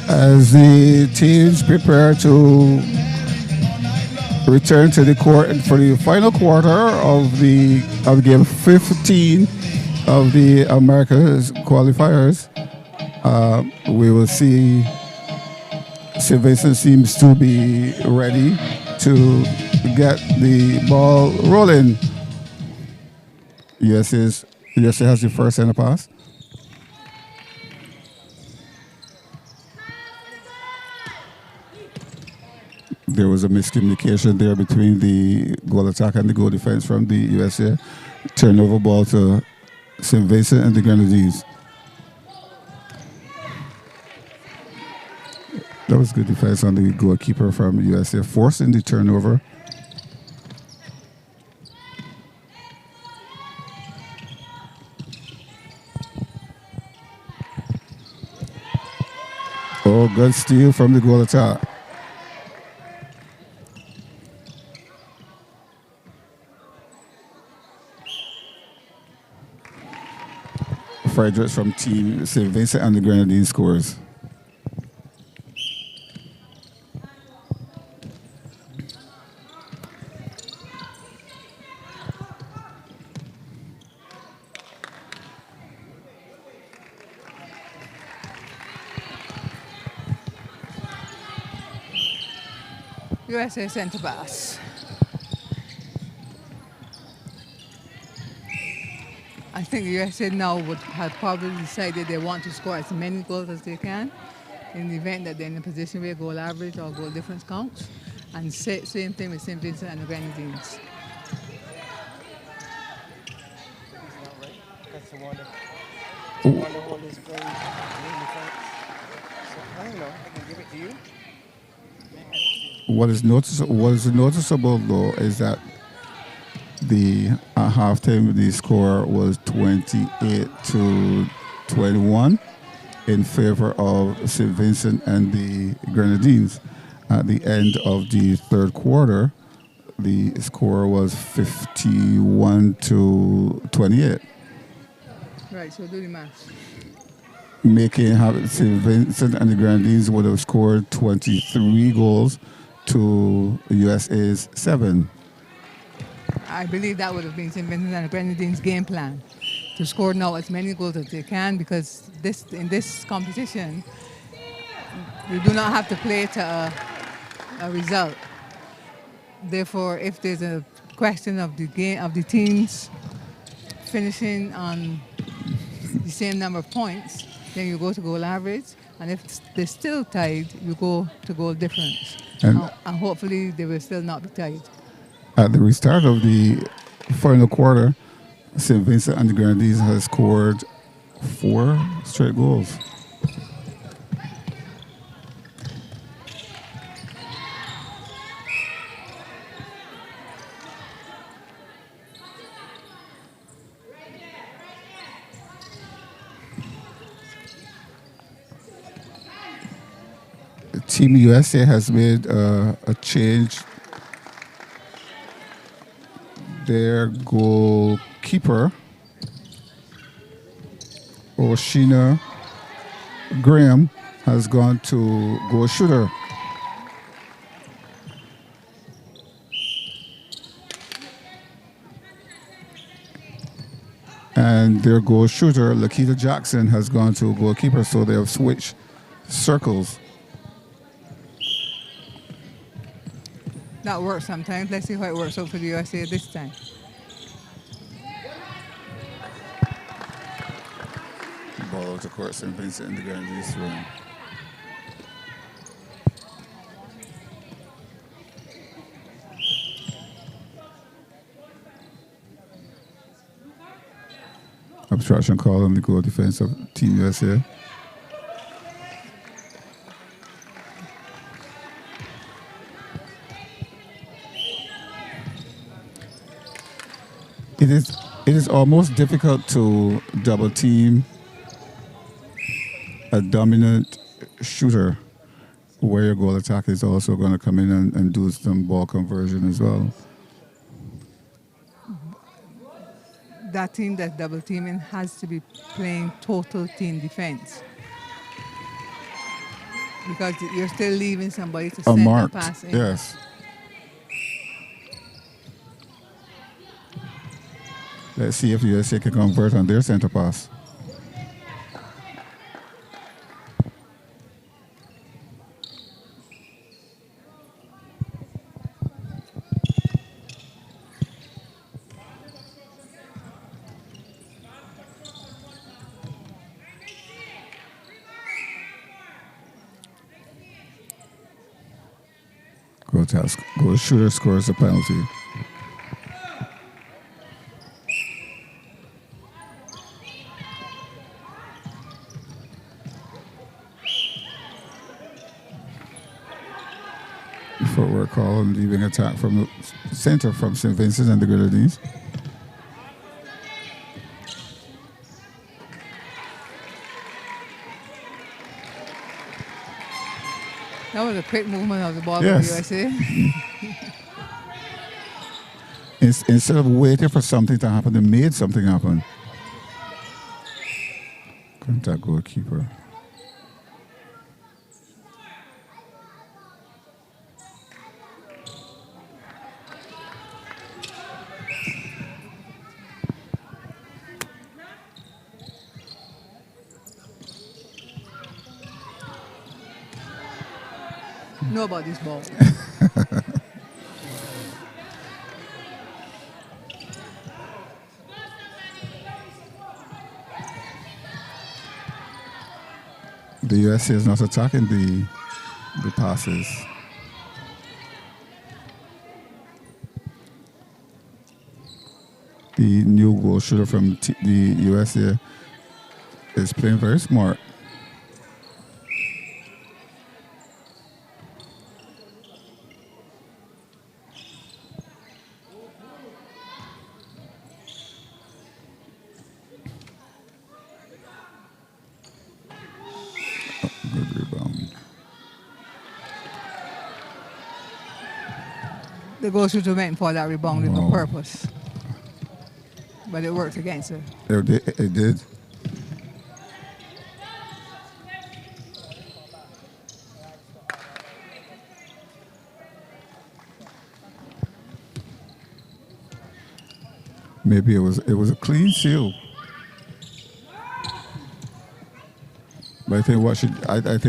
As the teams prepare to return to the court for the final quarter of game 15 of the Americas qualifiers, we will see St. Vincent seems to be ready to get the ball rolling. USA has the first center pass. There was a miscommunication there between the goal attack and the goal defense from the USA. Turnover ball to St. Vincent and the Grenadines. That was good defense on the goalkeeper from USA, forcing the turnover. Oh, good steal from the goal attack. Fredericks from team St. Vincent and the Grenadines scores. USA centre pass. I think the USA now would have probably decided they want to score as many goals as they can in the event that they're in a position where goal average or goal difference counts. And same thing with St. Vincent and the Grenadines. That's the one that hold is playing. I don't know. I can give it to you. What is noticeable though is that the at halftime the score was 28-21 in favor of St. Vincent and the Grenadines. At the end of the third quarter, the score was 51-28. Right, so do the math. Making St. Vincent and the Grenadines would have scored 23 goals to USA's 7. I believe that would have been St. Vincent and the Grenadines' game plan, to score now as many goals as they can, because in this competition, you do not have to play to a result. Therefore, if there's a question of the teams finishing on the same number of points, then you go to goal average, and if they're still tied, you go to goal difference. And hopefully they will still not be tied. At the restart of the final quarter, St. Vincent and the Grenadines has scored 4 straight goals. Team USA has made a change. Their goalkeeper, Oshina Graham, has gone to goal shooter. And their goal shooter, Lakita Jackson, has gone to goalkeeper, so they have switched circles. That works sometimes. Let's see how it works out for the USA this time. Ball out to court, St. Vincent and the Grenadines throw. Obstruction call on the goal defense of Team USA. It is almost difficult to double team a dominant shooter where your goal attack is also going to come in and do some ball conversion as well. That team that's double teaming has to be playing total team defense. Because you're still leaving somebody to send that Unmarked. pass in. Yes. Let's see if USA can convert on their center pass. Goal shooter scores a penalty. Footwork call and leaving attack from the center from St Vincent and the Grenadines. That was a quick movement of the ball Yes. for USA. Instead of waiting for something to happen, they made something happen. Contact goalkeeper. Know about this ball. The USA is not attacking the passes. The new goal shooter from the USA is playing very smart. Good rebound. The goal shooter went for that rebound with no purpose. But it worked against her. It did. Maybe it was a clean seal. But I think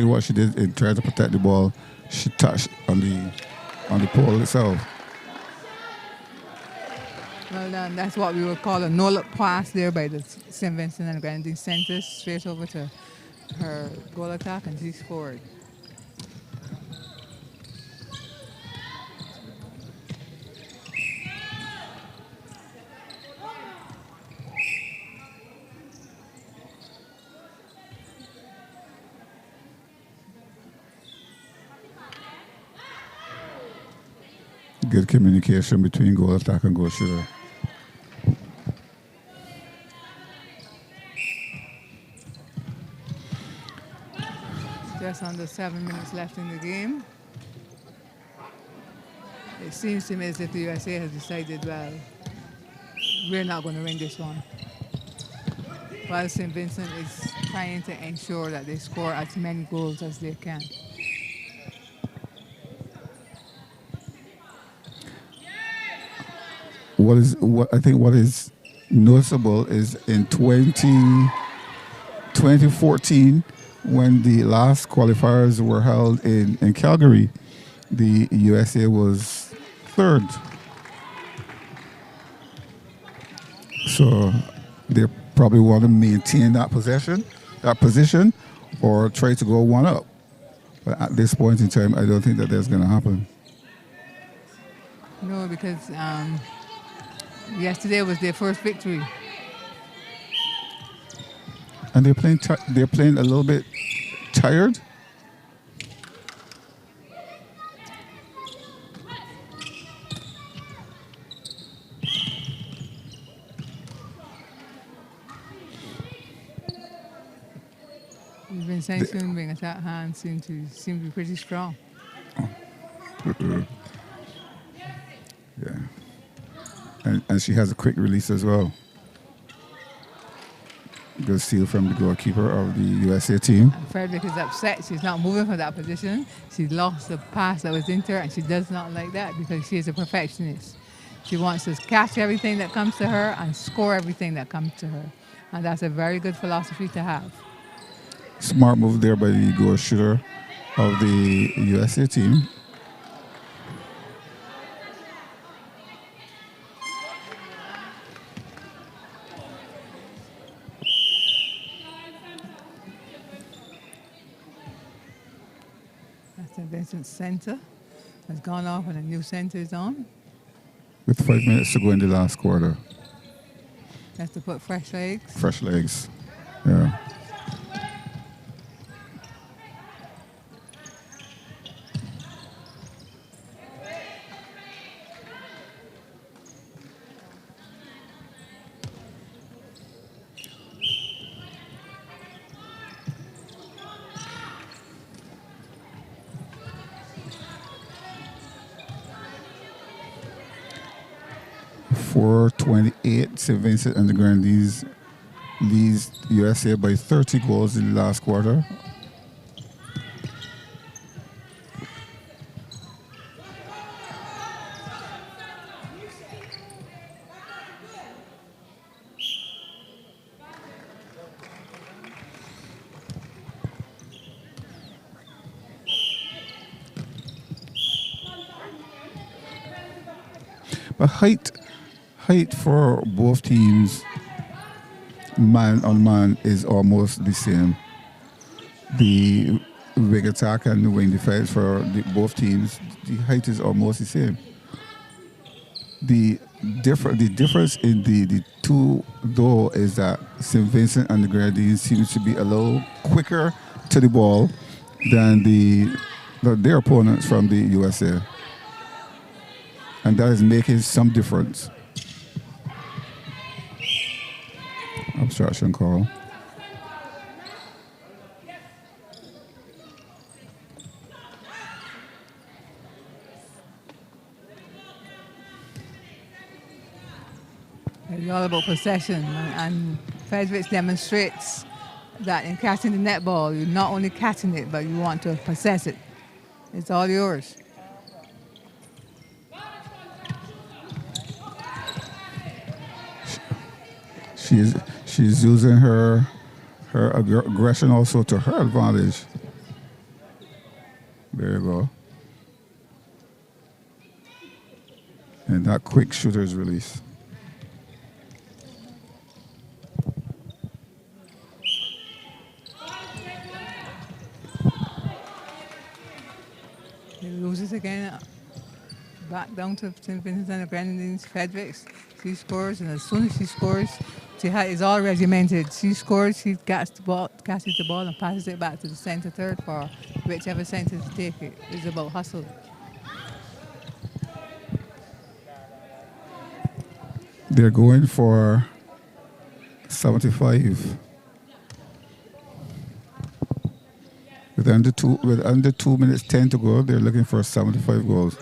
what she did in trying to protect the ball, she touched on the pole itself. Well done. That's what we would call a no-look pass there by the St Vincent and the Grenadines center straight over to her goal attack, and she scored. Good communication between goal attack and goal shooter. Just under 7 minutes left in the game. It seems to me as if the USA has decided, well, we're not going to win this one. While St. Vincent is trying to ensure that they score as many goals as they can. What is noticeable is in 2014, when the last qualifiers were held in Calgary, the USA was third. So they probably want to maintain that position, or try to go one up. But at this point in time, I don't think that that's going to happen. No, because yesterday was their first victory. And they're playing a little bit tired. Vincent being at that hand seem to be pretty strong. Yeah. And she has a quick release as well. Good steal from the goalkeeper of the USA team. Frederick is upset. She's not moving from that position. She lost the pass that was into her, and she does not like that because she is a perfectionist. She wants to catch everything that comes to her and score everything that comes to her. And that's a very good philosophy to have. Smart move there by the goal shooter of the USA team. St Vincent's center has gone off and a new center is on. With 5 minutes to go in the last quarter. Has to put fresh legs. Fresh legs. Yeah. .428, St Vincent and the Grenadines leads USA by 30 goals in the last quarter. But height for both teams, man on man, is almost the same. The wing attack and the wing defense for both teams, the height is almost the same. The difference in the two, though, is that St. Vincent and the Grenadines seems to be a little quicker to the ball than their opponents from the USA. And that is making some difference. Obstruction call. It's all about possession, and Frederick demonstrates that in catching the netball, you're not only catching it, but you want to possess it. It's all yours. She's using her aggression also to her advantage. There you go. And that quick shooter's release. He loses again. Back down to St Vincent and the Grenadines. Fredericks, she scores, and as soon as she scores, she is all regimented. She scores, she catches the ball and passes it back to the center third for whichever center to take it. It's about hustle. They're going for 75. With under 2 minutes 10 to go, they're looking for 75 goals.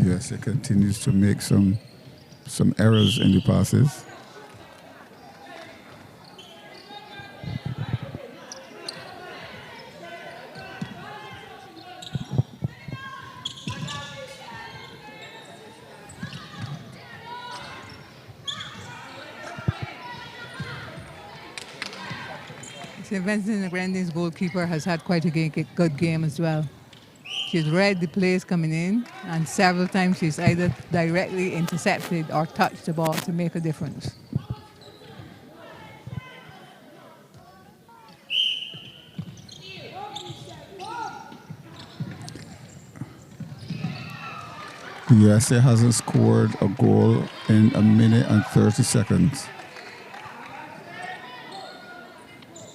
Yes, it continues to make some errors in the passes. St Vincent and the Grenadines goalkeeper has had quite a good game as well. She's read the plays coming in, and several times she's either directly intercepted or touched the ball to make a difference. The USA hasn't scored a goal in 1 minute and 30 seconds.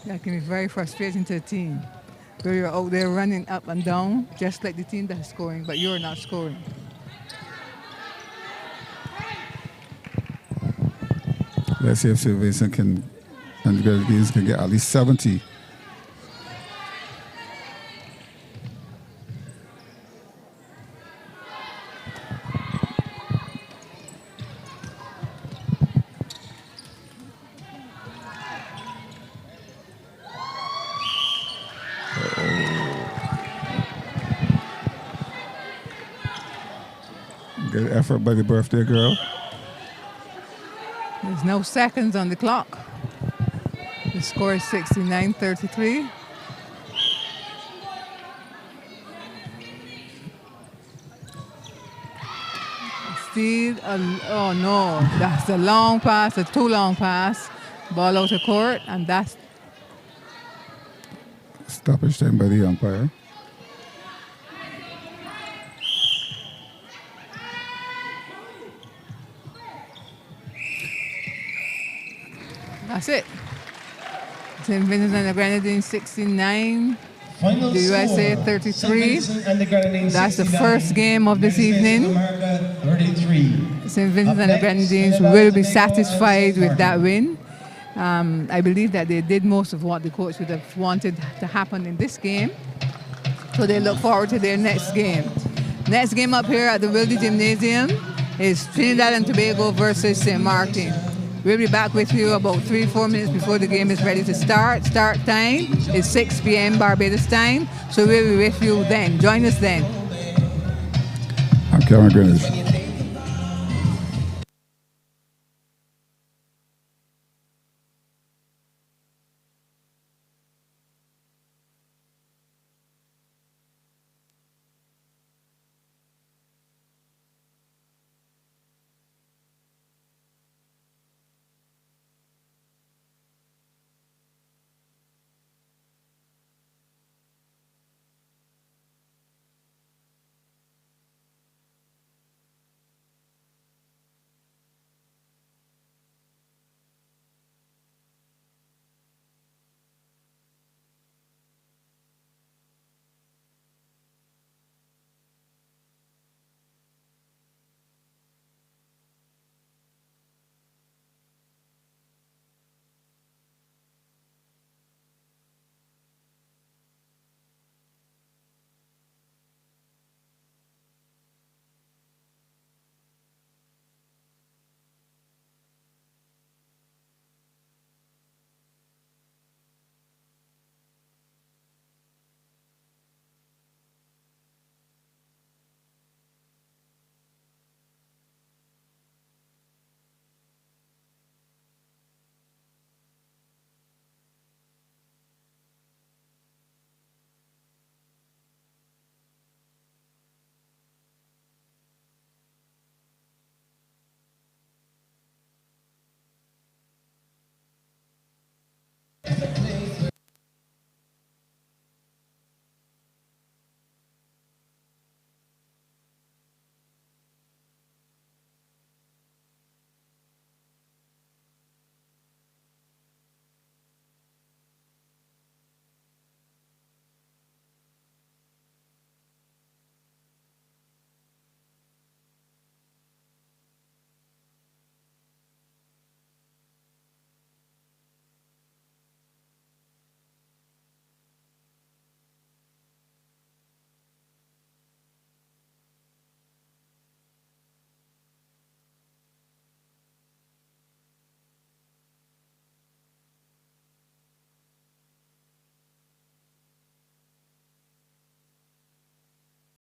That can be very frustrating to a team, where you're out there running up and down, just like the team that's scoring, but you're not scoring. Let's see if St. Vincent and the Grenadines can get at least 70. Great effort by the birthday girl. There's no seconds on the clock. The score is 69-33. Still, oh no, that's a long pass, a too long pass. Ball out of court, and that's Stoppage time by the umpire. That's it. St Vincent and the Grenadines 69, Final the USA score, 33. St Vincent and the Grenadines That's the 69, first game of this United States evening. of America 33. St Vincent Up and the next, Grenadines Trinidad will be and Tobago satisfied and with that St. win. I believe that they did most of what the coach would have wanted to happen in this game. So they look forward to their next game. Next game up here at the Wilde Gymnasium is Trinidad and Tobago versus St. Martin. We'll be back with you about 3-4 minutes before the game is ready to start. Start time is 6 p.m. Barbados time. So we'll be with you then. Join us then. I'm Cameron Greenwich.